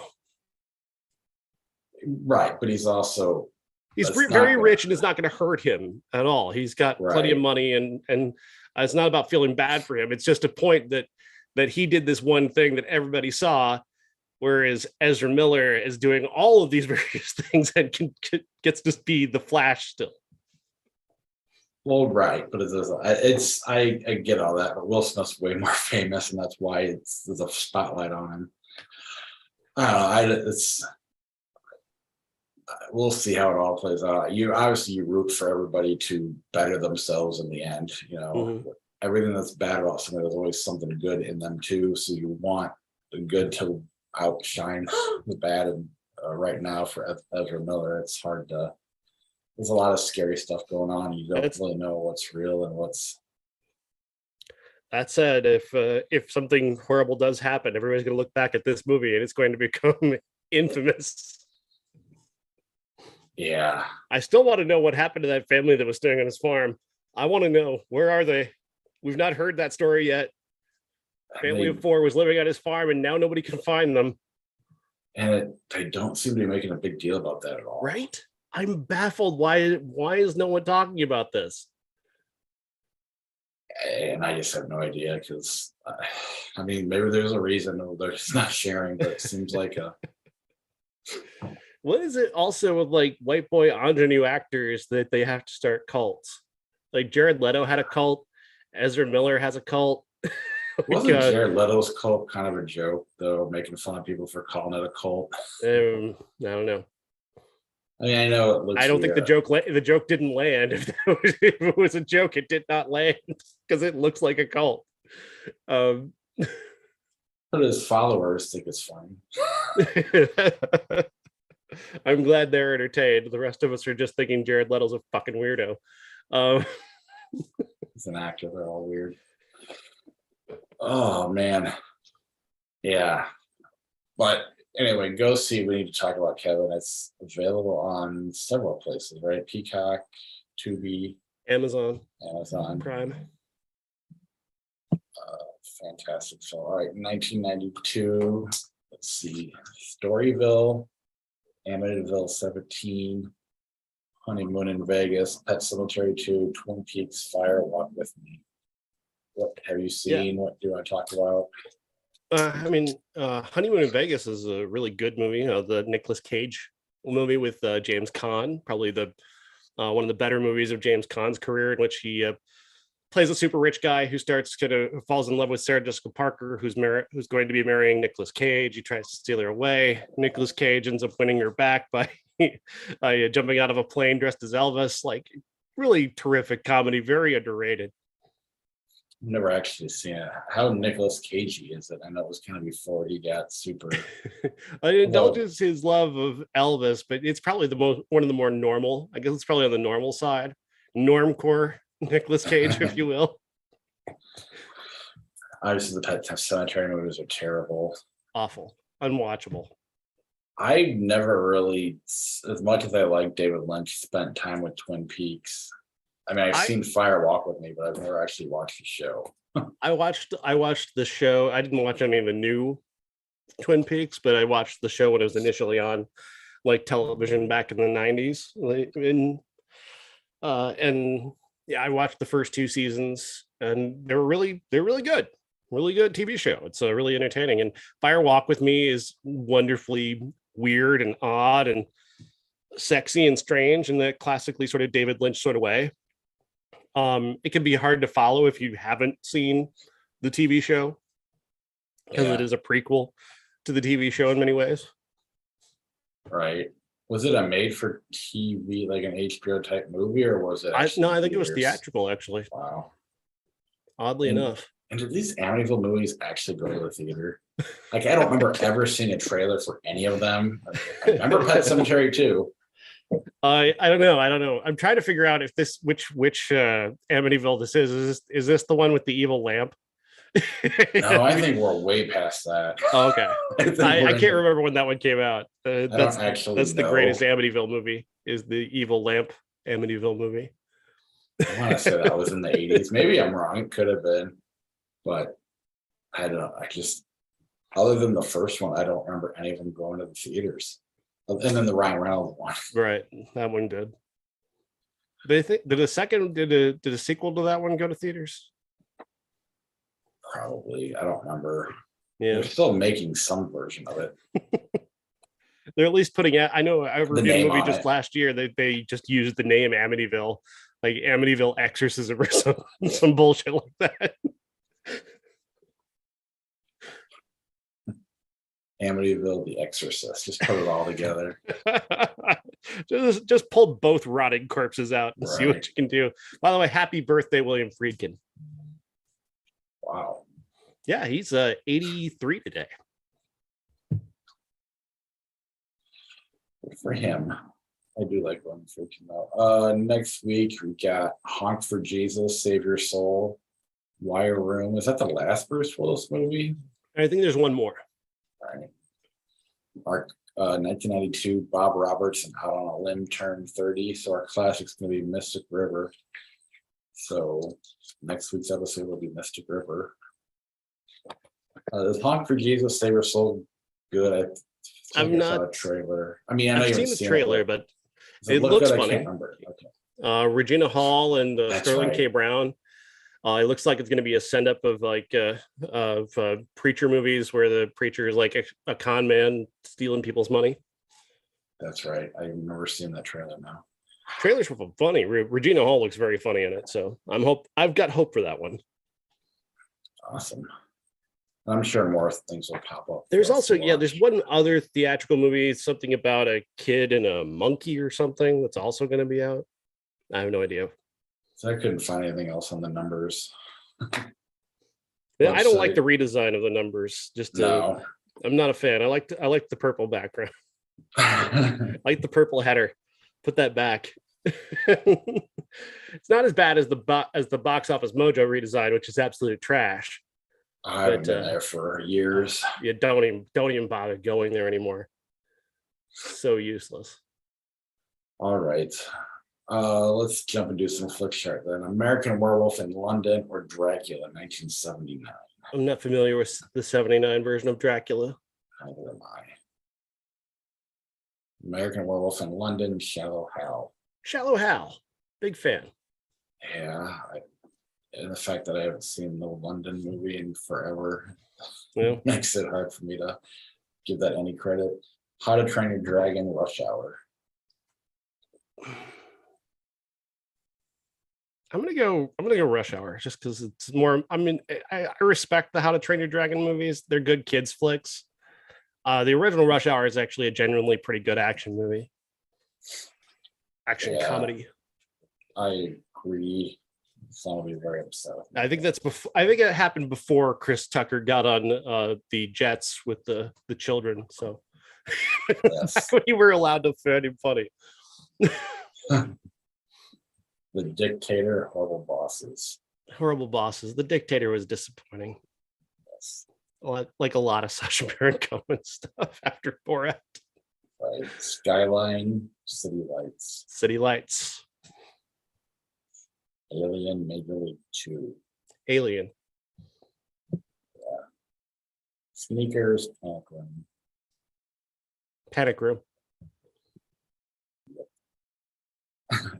S1: Right, but he's
S2: very rich, and it's not going to hurt him at all. He's got plenty of money, and it's not about feeling bad for him. It's just a point that he did this one thing that everybody saw, whereas Ezra Miller is doing all of these various things and gets to be the Flash still.
S1: Well, right, but I get all that, but Will Smith's way more famous, and that's why there's a spotlight on him. I don't know. We'll see how it all plays out. You root for everybody to better themselves in the end. Everything that's bad about somebody, there's always something good in them too. So you want the good to outshine the bad. And right now for Ezra Miller, it's hard to. There's a lot of scary stuff going on. You don't really know what's real and what's.
S2: That said, if something horrible does happen, everybody's going to look back at this movie and it's going to become infamous.
S1: Yeah.
S2: I still want to know what happened to that family that was staying on his farm. I want to know, where are they? We've not heard that story yet. Family of 4 was living on his farm and now nobody can find them.
S1: And they don't seem to be making a big deal about that at all.
S2: Right? I'm baffled. Why is no one talking about this?
S1: And I just have no idea because, maybe there's a reason they're just not sharing, but it seems like a...
S2: What is it also with like white boy ingenue actors that they have to start cults? Like Jared Leto had a cult. Ezra Miller has a cult.
S1: Wasn't Jared Leto's cult kind of a joke, though, making fun of people for calling it a cult?
S2: I don't know.
S1: I know it looks.
S2: I don't think the joke didn't land. If it was a joke, it did not land because it looks like a cult.
S1: But his followers think it's funny.
S2: I'm glad they're entertained. The rest of us are just thinking Jared Leto's a fucking weirdo.
S1: He's an actor. They're all weird. Oh, man. Yeah. But anyway, go see. We need to talk about Kevin. It's available on several places, right? Peacock, Tubi,
S2: Amazon
S1: Prime. Fantastic film. All right, 1992. Let's see. Storyville, Amityville 17, Honeymoon in Vegas, Pet Cemetery 2, Twin Peaks, Fire Walk with Me. What have you seen? Yeah. What do I talk about?
S2: Honeymoon in Vegas is a really good movie. The Nicolas Cage movie with James Caan, probably the one of the better movies of James Caan's career, in which he plays a super rich guy who falls in love with Sarah Jessica Parker, who's going to be marrying Nicolas Cage. He tries to steal her away. Nicolas Cage ends up winning her back by jumping out of a plane dressed as Elvis. Like, really terrific comedy, very underrated.
S1: I've never actually seen it. How Nicolas Cagey is it? I know it was kind of before he got super.
S2: It indulges his love of Elvis, but it's probably one of the more normal. I guess it's probably on the normal side, normcore Nicolas Cage, if you will.
S1: Obviously, the Pet Cemetery movies are terrible,
S2: awful, unwatchable.
S1: I never really, as much as I like David Lynch, spent time with Twin Peaks. I've seen Fire Walk with Me, but I've never actually watched the show.
S2: I watched the show. I didn't watch any of the new Twin Peaks, but I watched the show when it was initially on like television back in the 90s. And I watched the first 2 seasons, and they're really good. Really good TV show. It's really entertaining. And Fire Walk with Me is wonderfully weird and odd, and sexy and strange in the classically sort of David Lynch sort of way. It can be hard to follow if you haven't seen the TV show, because it is a prequel to the TV show in many ways.
S1: Right. Was it a made for TV, like an HBO type movie, or was it?
S2: I think it was theatrical, actually.
S1: Wow.
S2: Oddly enough.
S1: And did these Amityville movies actually go to the theater? Like, I don't remember ever seeing a trailer for any of them. I remember Pet Sematary too.
S2: I don't know. I'm trying to figure out if this which Amityville this is. Is this the one with the evil lamp?
S1: No, I think we're way past that.
S2: Oh, okay. I can't remember when that one came out. That's the greatest Amityville movie, is the evil lamp Amityville movie.
S1: I want to say that was in the 80s. Maybe I'm wrong. It could have been. But I don't know. I just, other than the first one, I don't remember any of them going to the theaters. And then the Ryan Reynolds one.
S2: Right. That one did. Did a sequel to that one go to theaters?
S1: Probably. I don't remember.
S2: Yeah.
S1: They're still making some version of it.
S2: They're at least putting out, I know I reviewed a movie just last year. They just used the name Amityville, like Amityville Exorcism or some bullshit like that.
S1: Amityville the Exorcist. Just put it all together.
S2: just pull both rotting corpses out and see what you can do. By the way, happy birthday, William Friedkin.
S1: Wow.
S2: Yeah, he's 83 today.
S1: For him. I do like William Friedkin though. Next week we got Honk for Jesus, Save Your Soul, Wire Room. Is that the last Bruce Willis movie?
S2: I think there's one more.
S1: Right. Our 1992 Bob Roberts and Out on a Limb turned 30. So our classic's going to be Mystic River. So next week's episode will be Mystic River. Is Honk for Jesus, Save Your Soul good?
S2: I've not
S1: saw a trailer. I mean, I've
S2: seen the trailer, but it looks funny.
S1: I can't remember. Okay.
S2: Regina Hall and Sterling K. Brown. It looks like it's going to be a send up of preacher movies where the preacher is like a con man stealing people's money.
S1: That's right. I remember seeing that trailer now.
S2: Trailers were funny. Regina Hall looks very funny in it, so I've got hope for that one.
S1: Awesome. I'm sure more things will pop up.
S2: There's also there's one other theatrical movie, something about a kid and a monkey or something, that's also going to be out. I have no idea. So
S1: I couldn't find anything else on the numbers.
S2: Yeah, I don't like the redesign of the numbers. No. I'm not a fan. I like the purple background. I like the purple header. Put that back. It's not as bad as the Box Office Mojo redesign, which is absolute trash.
S1: I haven't been there for years.
S2: You don't even bother going there anymore. So useless.
S1: All right. Let's jump and do some flick chart then. American Werewolf in London or Dracula 1979.
S2: I'm not familiar with the 79 version of Dracula.
S1: Neither am I. American Werewolf in London, Shallow Hal.
S2: Shallow Hal. Big fan.
S1: Yeah. And the fact that I haven't seen the London movie in forever makes it hard for me to give that any credit. How to Train Your Dragon, Rush Hour.
S2: I'm gonna go Rush Hour just because it's more. I mean, I respect the How to Train Your Dragon movies. They're good kids flicks. The original Rush Hour is actually a genuinely pretty good action movie. Action comedy.
S1: I agree. Someone will be very upset.
S2: I think that's before. I think it happened before Chris Tucker got on the jets with the children. So yes. We were allowed to find him funny.
S1: The Dictator, Horrible Bosses.
S2: Horrible Bosses. The Dictator was disappointing.
S1: Yes.
S2: Like a lot of Sacha Baron Cohen stuff after Borat.
S1: Right. Skyline, City Lights.
S2: City Lights.
S1: Alien, Major League 2.
S2: Alien.
S1: Yeah. Sneakers, Panic Room.
S2: Panic Room.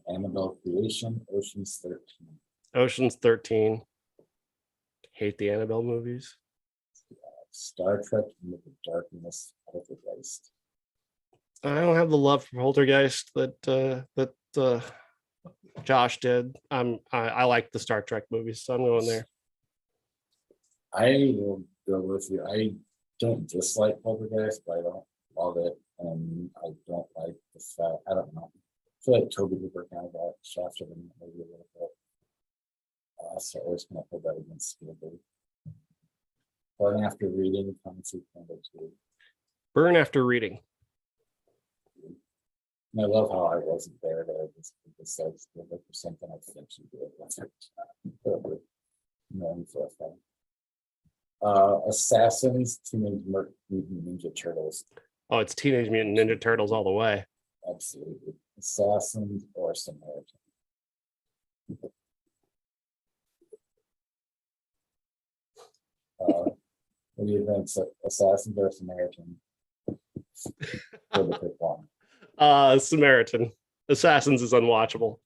S1: Annabelle Creation, Ocean's 13.
S2: Ocean's 13. Hate the Annabelle movies.
S1: Star Trek Into the Darkness, Poltergeist.
S2: I don't have the love for Poltergeist that Josh did. I like the Star Trek movies, so I'm going there.
S1: I will go with you. I don't dislike Poltergeist, but I don't love it, and I don't like the fact. I don't know. I feel like Toby Hooper kind of got shafted in the movie a little bit. So I always kind of put that against Spielberg. But after reading, Fantasy number 2.
S2: Burn after reading.
S1: And I love how I wasn't there, that I just decided to look for something I think she did. That's known for a thing. Assassins, Teenage Mutant Ninja Turtles.
S2: Oh, it's Teenage Mutant Ninja Turtles all the way.
S1: Absolutely. Assassins or Samaritan. What do you think? Assassins or Samaritan? For the quick one.
S2: Samaritan. Assassins is unwatchable.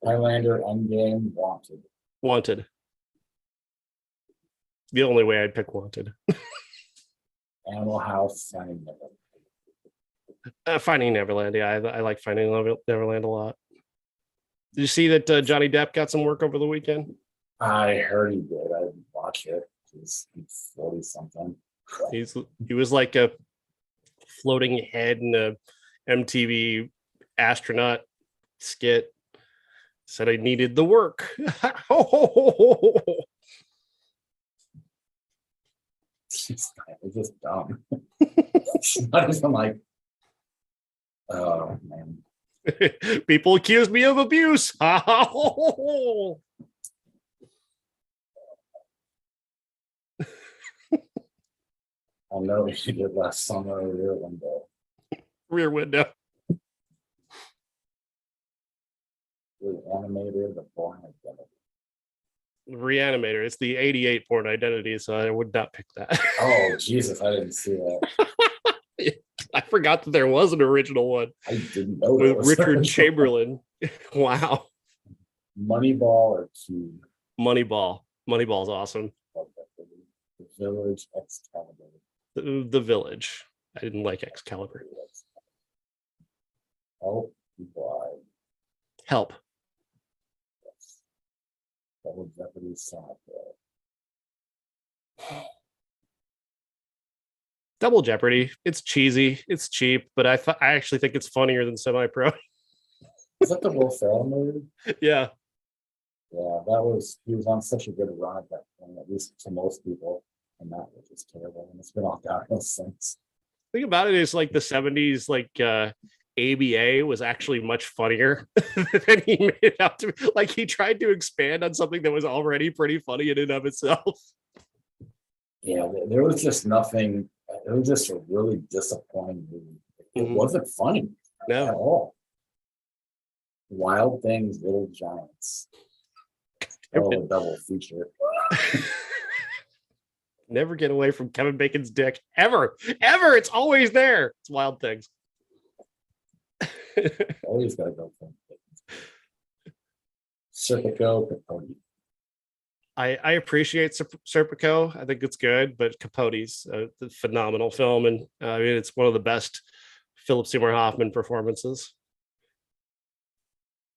S1: Highlander, Endgame, Wanted.
S2: Wanted. The only way I'd pick Wanted.
S1: Animal House, Finding Neverland.
S2: Finding Neverland. Yeah, I like Finding Neverland a lot. Did you see that Johnny Depp got some work over the weekend?
S1: I heard he did. I didn't watch it. He's 40 something.
S2: He was like a floating head in a MTV astronaut skit. Said I needed the work.
S1: It's just dumb. It's not even like, oh man.
S2: People accuse me of abuse.
S1: I know what you did last summer. Rear Window.
S2: Rear Window.
S1: Reanimator, The Born Identity.
S2: Reanimator. It's the 88 Born Identity, so I would not pick that.
S1: Oh Jesus, I didn't see that.
S2: I forgot that there was an original one.
S1: I didn't know
S2: with Richard Chamberlain. Wow.
S1: Moneyball or Cube?
S2: Moneyball. Moneyball's awesome.
S1: The Village, Excalibur.
S2: The Village. I didn't like Excalibur.
S1: Oh, why?
S2: Help.
S1: Yes. Double Jeopardy, Sonic.
S2: Double Jeopardy. It's cheesy. It's cheap, but I actually think it's funnier than Semi-Pro.
S1: Is that the Will Ferrell movie?
S2: Yeah.
S1: Yeah, he was on such a good run at that point, at least to most people, and that was just terrible. And it's been all downhill since.
S2: The thing about it is like the 70s, like ABA was actually much funnier than he made it out to be. Like he tried to expand on something that was already pretty funny in and of itself.
S1: Yeah, there was just nothing. It was just a really disappointing movie. It wasn't funny at all. Wild Things, Little Giants. Oh, a double feature.
S2: Never get away from Kevin Bacon's dick. Ever. It's always there. It's Wild Things.
S1: Always gotta go for it. Serpico, Capote.
S2: I appreciate Serpico. I think it's good, but Capote's a phenomenal film, and I mean it's one of the best Philip Seymour Hoffman performances.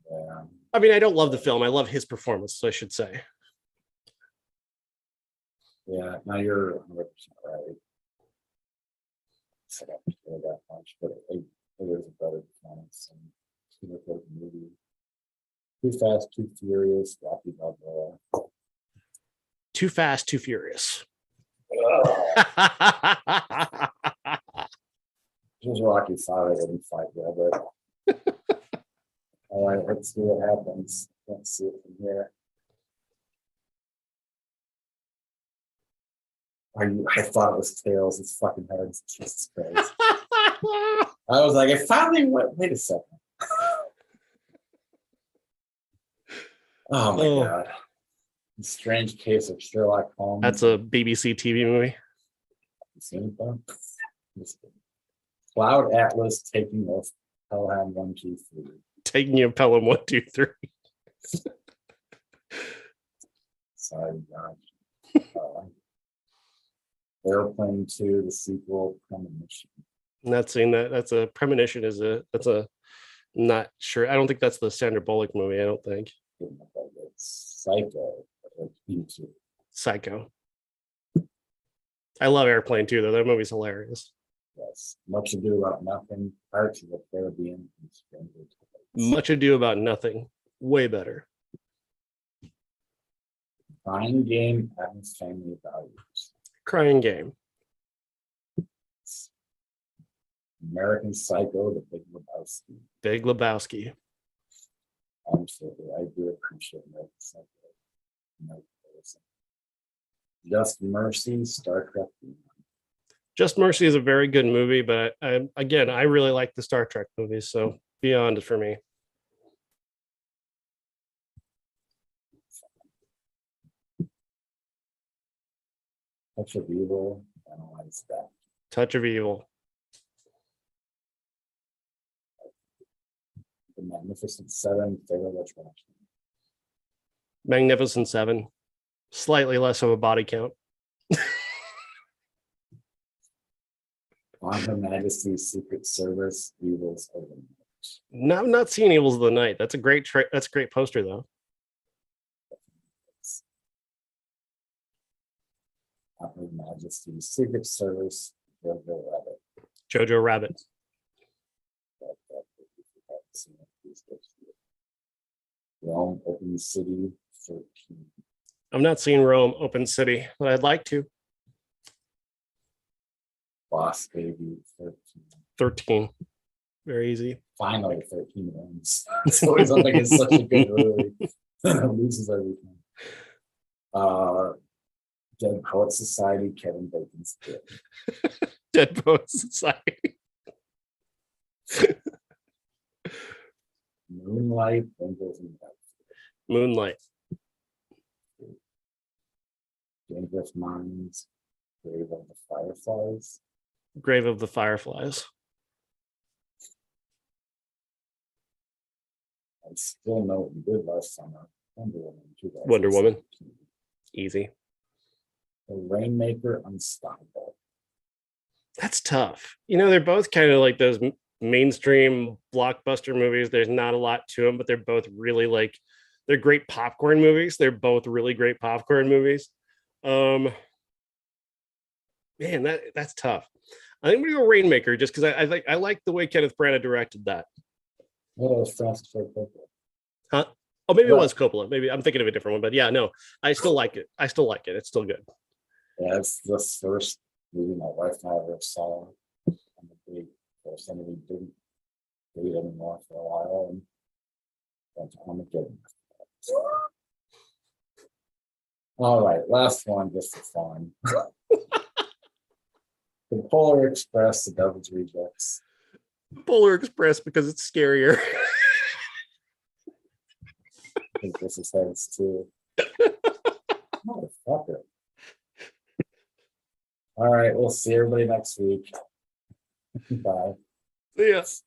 S1: Yeah.
S2: I mean, I don't love the film. I love his performance, I should say.
S1: Yeah, now you're 100% right. I don't care that much, but it is a better performance than the movie. Too Fast, Too Furious, Rocky Balboa.
S2: Too Fast, Too Furious.
S1: This was Rocky 5. I didn't fight well, but all right, let's see what happens. Let's see it from here. I thought it was Tails. It's fucking heads. Jesus Christ. I was like, it finally went. Wait a second. Oh my God. The Strange Case of Sherlock Holmes.
S2: That's a BBC TV movie.
S1: You seen it though? Cloud Atlas taking off Pelham 1, 2, 3.
S2: Taking you Pelham 1, 2, 3.
S1: Sorry, God. Airplane 2, the sequel, Premonition.
S2: Not seeing that. That's a premonition. That's a not sure. I don't think that's the Sandra Bullock movie. I don't think.
S1: Psycho.
S2: Psycho. I love Airplane too, though. That movie's hilarious.
S1: Yes. Much Ado About Nothing. Parts of the Caribbean.
S2: Much Ado About Nothing. Way better.
S1: Crying Game. Adam's Family Values.
S2: Crying Game.
S1: American Psycho. The Big Lebowski.
S2: Big Lebowski.
S1: Absolutely. I do appreciate American Psycho. Just Mercy. Star Trek.
S2: Just Mercy is a very good movie, but I really like the Star Trek movies, so Beyond is for me.
S1: Touch of Evil. Analyze that.
S2: Touch of Evil.
S1: The Magnificent Seven. Favorite which one?
S2: Magnificent Seven. Slightly less of a body count.
S1: On Her Majesty's Secret Service. Evils of the Night.
S2: No, I'm not seeing Evils of the Night. That's a great that's a great poster though.
S1: On Her Majesty's Secret Service. Jojo Rabbit.
S2: Jojo Rabbit.
S1: Rome Open City 13.
S2: I'm not seeing Rome Open City, but I'd like to.
S1: Boss Baby 13.
S2: 13. Very easy.
S1: Finally 13 wins. It's always like it's such a good movie. Loses every time. Dead Poet Society, Kevin Bacon's Dead.
S2: Dead Poet Society.
S1: Moonlight, Angels and Death.
S2: Moonlight.
S1: Dangerous Minds, Grave of the Fireflies.
S2: Grave of the Fireflies.
S1: I still know what you did last summer. Wonder Woman.
S2: Wonder Woman. Easy.
S1: The Rainmaker, Unstoppable.
S2: That's tough. You know, they're both kind of like those mainstream blockbuster movies. There's not a lot to them, but they're both really like, they're great popcorn movies. They're both really great popcorn movies. Man, that's tough. I think I'm gonna go Rainmaker just because I like the way Kenneth Branagh directed that.
S1: What was Francis Ford Coppola?
S2: Huh? Oh, maybe it was Coppola. Maybe I'm thinking of a different one, but yeah, no, I still like it. It's still good.
S1: Yeah, it's the first movie my wife and I ever saw. I'm a big person. We didn't date anymore for a while, and went to Armageddon. All right, last one, just for fun. The Polar Express, The Devil's Rejects.
S2: Polar Express because it's scarier.
S1: I think this is heads too. Motherfucker. All right, we'll see everybody next week. Bye.
S2: Yes.